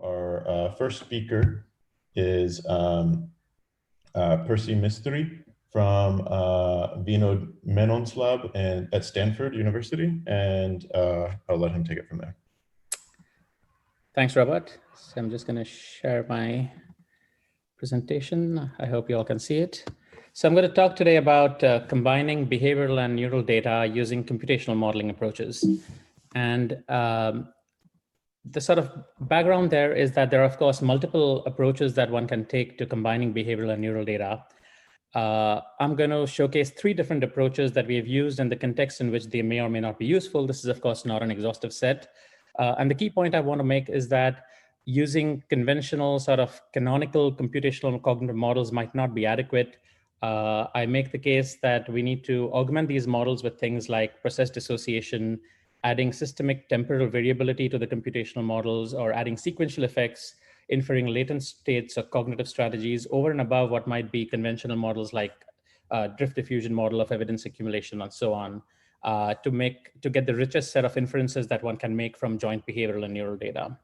Our first speaker is Percy Mistry from Vinod Menon's lab at Stanford University, and I'll let him take it from there. Thanks, Robert. So I'm just going to share my presentation. I hope you all can see it. So I'm going to talk today about combining behavioral and neural data using computational modeling approaches. And the sort of background there is that there are, of course, multiple approaches that one can take to combining behavioral and neural data. I'm going to showcase 3 different approaches that we have used in the context in which they may or may not be useful. This is, of course, not an exhaustive set. And the key point I want to make is that using conventional sort of canonical computational cognitive models might not be adequate. I make the case that we need to augment these models with things like process dissociation, adding systemic temporal variability to the computational models, or adding sequential effects, inferring latent states or cognitive strategies over and above what might be conventional models like drift diffusion model of evidence accumulation and so on, to get the richest set of inferences that one can make from joint behavioral and neural data.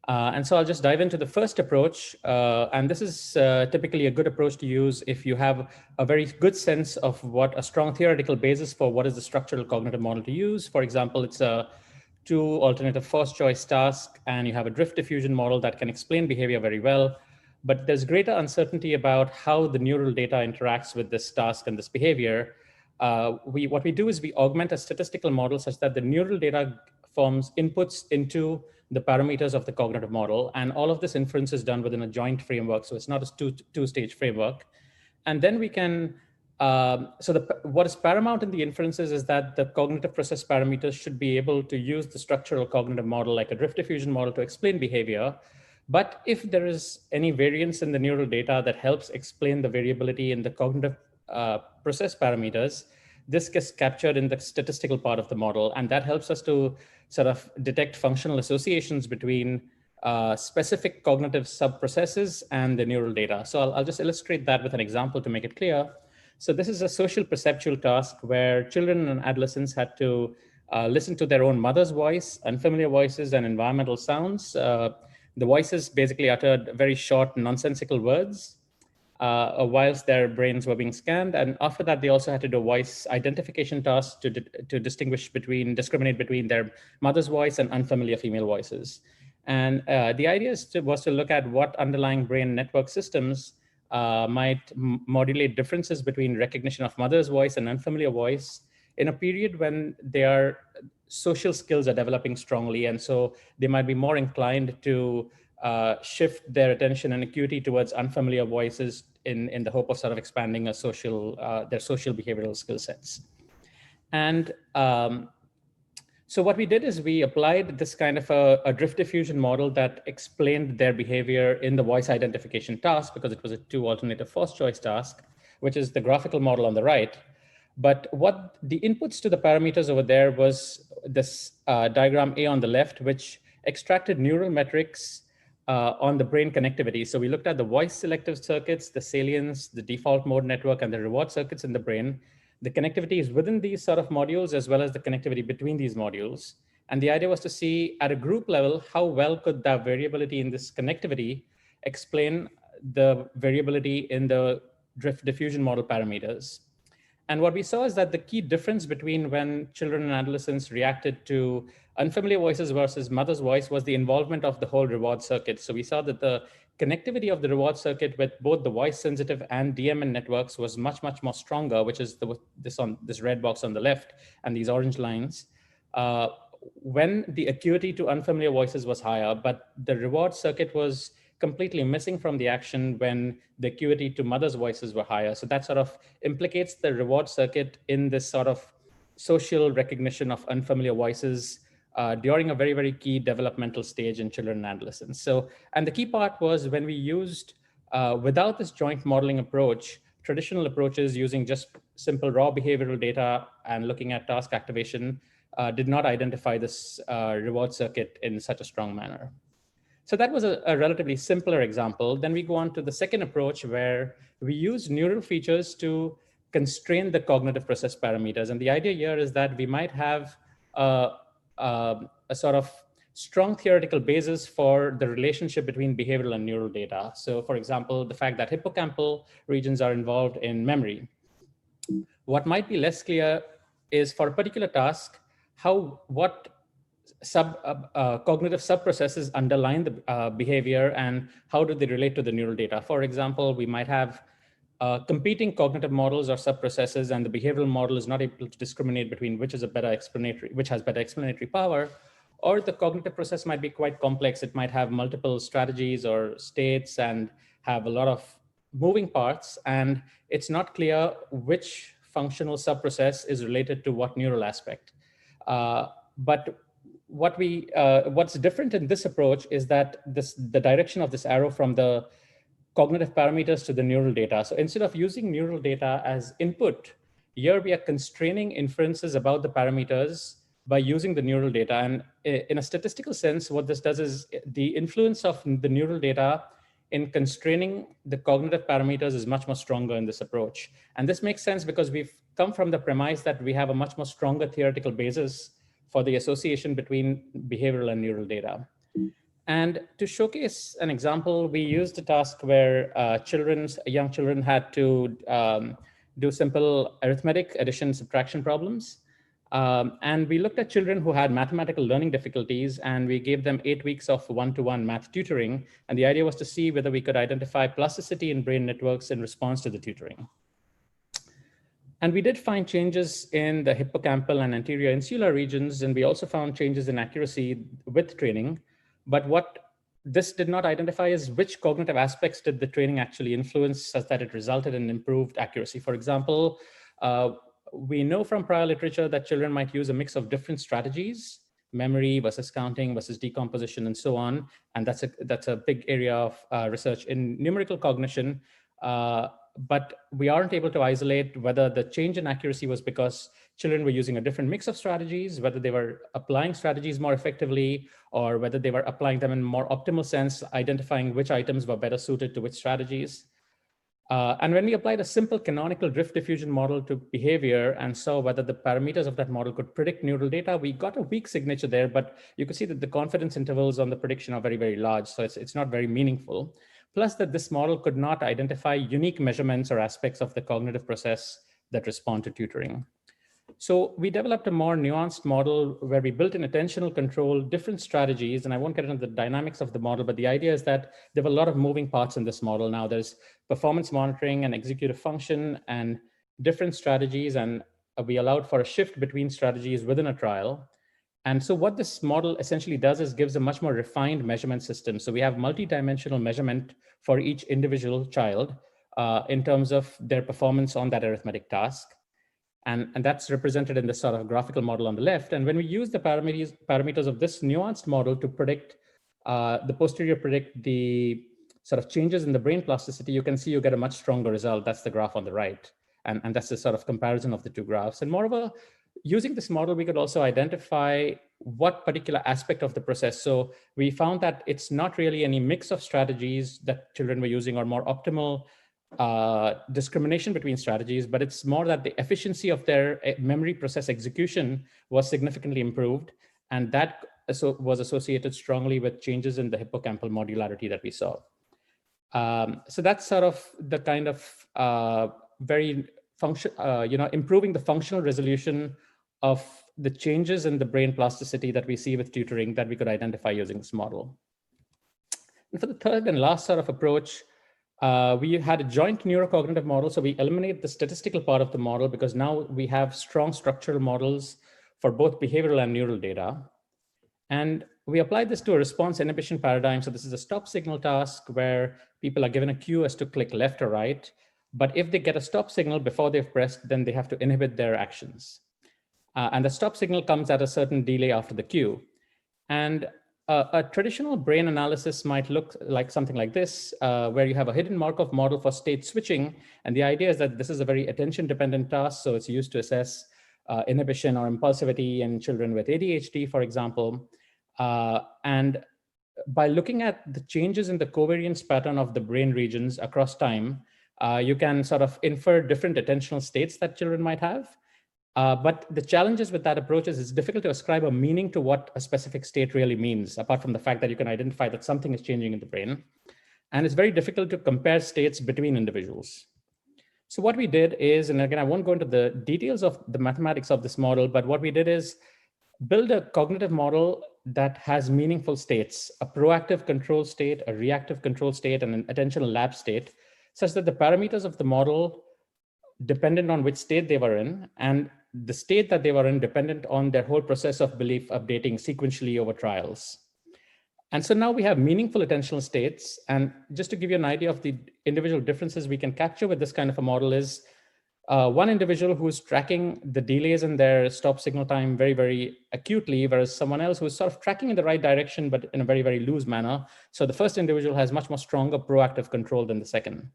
And so I'll just dive into the first approach. And this is typically a good approach to use if you have a very good sense of what a strong theoretical basis for what is the structural cognitive model to use. For example, it's a 2 alternative first choice task, and you have a drift diffusion model that can explain behavior very well. But there's greater uncertainty about how the neural data interacts with this task and this behavior. What we do is we augment a statistical model such that the neural data forms inputs into the parameters of the cognitive model. And all of this inference is done within a joint framework. So it's not a two-stage framework. And then we can, what is paramount in the inferences is that the cognitive process parameters should be able to use the structural cognitive model like a drift diffusion model to explain behavior. But if there is any variance in the neural data that helps explain the variability in the cognitive process parameters, this gets captured in the statistical part of the model. And that helps us to sort of detect functional associations between specific cognitive sub-processes and the neural data. So I'll just illustrate that with an example to make it clear. So this is a social perceptual task where children and adolescents had to listen to their own mother's voice, unfamiliar voices, and environmental sounds. The voices basically uttered very short, nonsensical words whilst their brains were being scanned. And after that, they also had to do voice identification tasks to discriminate between their mother's voice and unfamiliar female voices. And the idea was to look at what underlying brain network systems might modulate differences between recognition of mother's voice and unfamiliar voice in a period when their social skills are developing strongly. And so they might be more inclined to shift their attention and acuity towards unfamiliar voices in the hope of sort of expanding their social behavioral skill sets. And so what we did is we applied this kind of a drift diffusion model that explained their behavior in the voice identification task, because it was a 2 alternative first choice task, which is the graphical model on the right. But what the inputs to the parameters over there was this diagram A on the left, which extracted neural metrics on the brain connectivity. So we looked at the voice selective circuits, the salience, the default mode network, and the reward circuits in the brain. The connectivity is within these sort of modules, as well as the connectivity between these modules. And the idea was to see at a group level, how well could that variability in this connectivity explain the variability in the drift diffusion model parameters. And what we saw is that the key difference between when children and adolescents reacted to unfamiliar voices versus mother's voice was the involvement of the whole reward circuit. So we saw that the connectivity of the reward circuit with both the voice sensitive and DMN networks was much, much more stronger, which is this red box on the left and these orange lines, when the acuity to unfamiliar voices was higher, but the reward circuit was completely missing from the action when the acuity to mother's voices were higher. So that sort of implicates the reward circuit in this sort of social recognition of unfamiliar voices during a very, very key developmental stage in children and adolescents. So, and the key part was when we used, without this joint modeling approach, traditional approaches using just simple raw behavioral data and looking at task activation did not identify this reward circuit in such a strong manner. So that was a relatively simpler example. Then we go on to the second approach where we use neural features to constrain the cognitive process parameters. And the idea here is that we might have a sort of strong theoretical basis for the relationship between behavioral and neural data. So for example, the fact that hippocampal regions are involved in memory. What might be less clear is for a particular task, what cognitive subprocesses underline the behavior and how do they relate to the neural data. For example, we might have competing cognitive models or subprocesses, and the behavioral model is not able to discriminate between which has better explanatory power, or the cognitive process might be quite complex. It might have multiple strategies or states and have a lot of moving parts, and it's not clear which functional subprocess is related to what neural aspect. But what's different in this approach is that the direction of this arrow from the cognitive parameters to the neural data. So instead of using neural data as input, here we are constraining inferences about the parameters by using the neural data. And in a statistical sense, what this does is the influence of the neural data in constraining the cognitive parameters is much more stronger in this approach. And this makes sense because we've come from the premise that we have a much more stronger theoretical basis for the association between behavioral and neural data. And to showcase an example, we used a task where young children had to do simple arithmetic addition subtraction problems. And we looked at children who had mathematical learning difficulties, and we gave them 8 weeks of one-to-one math tutoring. And the idea was to see whether we could identify plasticity in brain networks in response to the tutoring. And we did find changes in the hippocampal and anterior insular regions, and we also found changes in accuracy with training. But what this did not identify is which cognitive aspects did the training actually influence such that it resulted in improved accuracy. For example, we know from prior literature that children might use a mix of different strategies, memory versus counting versus decomposition and so on. And that's a big area of research in numerical cognition. But we aren't able to isolate whether the change in accuracy was because children were using a different mix of strategies, whether they were applying strategies more effectively, or whether they were applying them in a more optimal sense, identifying which items were better suited to which strategies. And when we applied a simple canonical drift diffusion model to behavior and saw whether the parameters of that model could predict neural data, we got a weak signature there, but you could see that the confidence intervals on the prediction are very, very large. So it's not very meaningful. Plus that this model could not identify unique measurements or aspects of the cognitive process that respond to tutoring. So we developed a more nuanced model where we built in attentional control, different strategies, and I won't get into the dynamics of the model, but the idea is that there were a lot of moving parts in this model. Now there's performance monitoring and executive function and different strategies, and we allowed for a shift between strategies within a trial. And so what this model essentially does is gives a much more refined measurement system. So we have multi-dimensional measurement for each individual child in terms of their performance on that arithmetic task. And that's represented in this sort of graphical model on the left. And when we use the parameters of this nuanced model to predict predict the sort of changes in the brain plasticity, you can see you get a much stronger result. That's the graph on the right. And that's the sort of comparison of the two graphs. And moreover, using this model, we could also identify what particular aspect of the process. So we found that it's not really any mix of strategies that children were using or more optimal discrimination between strategies, but it's more that the efficiency of their memory process execution was significantly improved. And that was associated strongly with changes in the hippocampal modularity that we saw. So that's sort of the kind of improving the functional resolution of the changes in the brain plasticity that we see with tutoring that we could identify using this model. And for the third and last sort of approach, we had a joint neurocognitive model. So we eliminate the statistical part of the model because now we have strong structural models for both behavioral and neural data. And we applied this to a response inhibition paradigm. So this is a stop signal task where people are given a cue as to click left or right. But if they get a stop signal before they've pressed, then they have to inhibit their actions. And the stop signal comes at a certain delay after the cue. And a traditional brain analysis might look like something like this, where you have a hidden Markov model for state switching. And the idea is that this is a very attention-dependent task. So it's used to assess inhibition or impulsivity in children with ADHD, for example. And by looking at the changes in the covariance pattern of the brain regions across time, you can sort of infer different attentional states that children might have. But the challenges with that approach is it's difficult to ascribe a meaning to what a specific state really means, apart from the fact that you can identify that something is changing in the brain. And it's very difficult to compare states between individuals. So what we did is, and again, I won't go into the details of the mathematics of this model, but what we did is build a cognitive model that has meaningful states, a proactive control state, a reactive control state, and an attentional lapse state, such that the parameters of the model dependent on which state they were in, and the state that they were in dependent on their whole process of belief updating sequentially over trials. And so now we have meaningful attentional states. And just to give you an idea of the individual differences we can capture with this kind of a model is one individual who's tracking the delays in their stop signal time very, very acutely, whereas someone else who's sort of tracking in the right direction, but in a very, very loose manner. So the first individual has much more stronger proactive control than the second.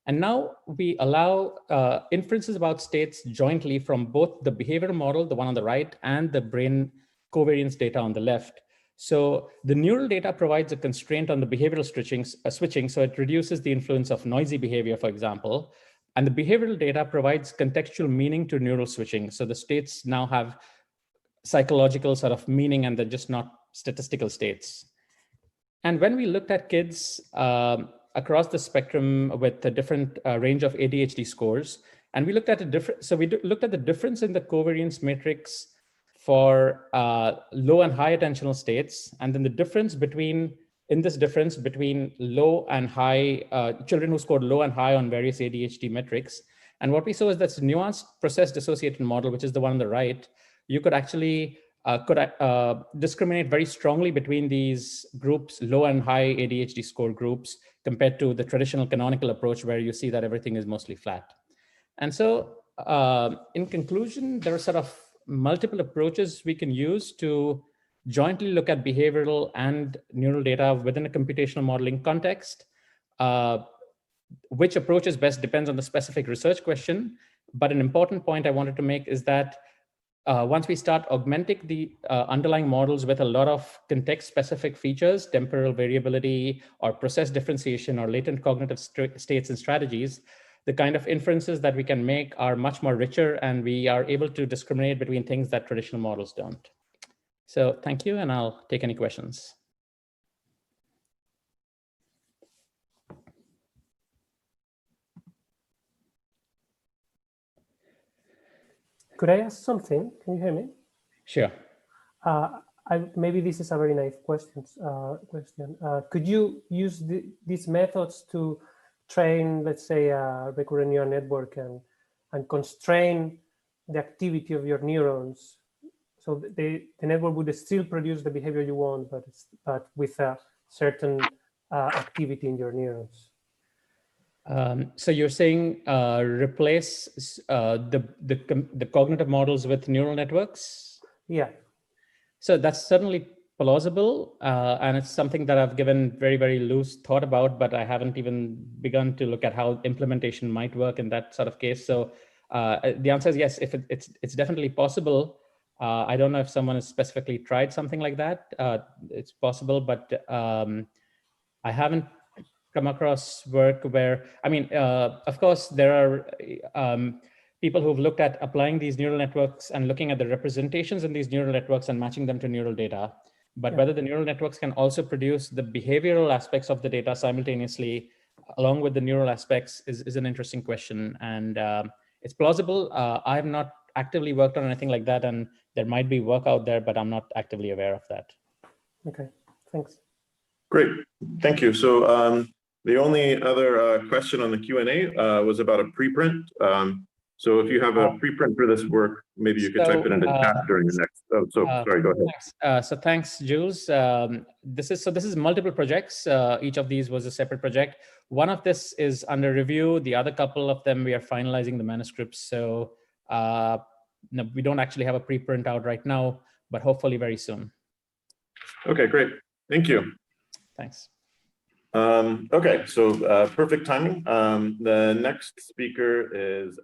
And now we allow inferences about states jointly from both the behavioral model, the one on the right, and the brain covariance data on the left. So the neural data provides a constraint on the behavioral switching, so it reduces the influence of noisy behavior, for example. And the behavioral data provides contextual meaning to neural switching. So the states now have psychological sort of meaning and they're just not statistical states. And when we looked at kids across the spectrum with a different range of ADHD scores, and we looked at looked at the difference in the covariance matrix for low and high attentional states, and then the difference between low and high, children who scored low and high on various ADHD metrics. And what we saw is that's a nuanced process dissociated model, which is the one on the right. You could actually discriminate very strongly between these groups, low and high ADHD score groups, compared to the traditional canonical approach where you see that everything is mostly flat. And so in conclusion, there are sort of multiple approaches we can use to jointly look at behavioral and neural data within a computational modeling context. Which approach is best depends on the specific research question. But an important point I wanted to make is that once we start augmenting the underlying models with a lot of context-specific features, temporal variability, or process differentiation, or latent cognitive states and strategies, the kind of inferences that we can make are much more richer, and we are able to discriminate between things that traditional models don't. So thank you, and I'll take any questions. Could I ask something? Can you hear me? Sure. Maybe this is a very naive question. Could you use these methods to train, let's say, a recurrent neural network and constrain the activity of your neurons, so the network would still produce the behavior you want, but with a certain activity in your neurons? So you're saying replace the cognitive models with neural networks? Yeah. So that's certainly plausible, and it's something that I've given very, very loose thought about, but I haven't even begun to look at how implementation might work in that sort of case. So the answer is yes. If it's definitely possible. I don't know if someone has specifically tried something like that. It's possible, but I haven't come across work where, I mean, of course, there are people who've looked at applying these neural networks and looking at the representations in these neural networks and matching them to neural data. But whether the neural networks can also produce the behavioral aspects of the data simultaneously, along with the neural aspects, is an interesting question. And it's plausible. I have not actively worked on anything like that, and there might be work out there, but I'm not actively aware of that. Okay, thanks. Great, thank you. So the only other question on the Q&A was about a preprint. So if you have a preprint for this work, maybe you could type it into chat during the next. Oh, so sorry, go ahead. Thanks. So thanks, Jules. This is multiple projects. Each of these was a separate project. One of this is under review. The other couple of them, we are finalizing the manuscripts. So no, we don't actually have a preprint out right now, but hopefully very soon. Okay, great. Thank you. Thanks. Okay, so perfect timing. The next speaker is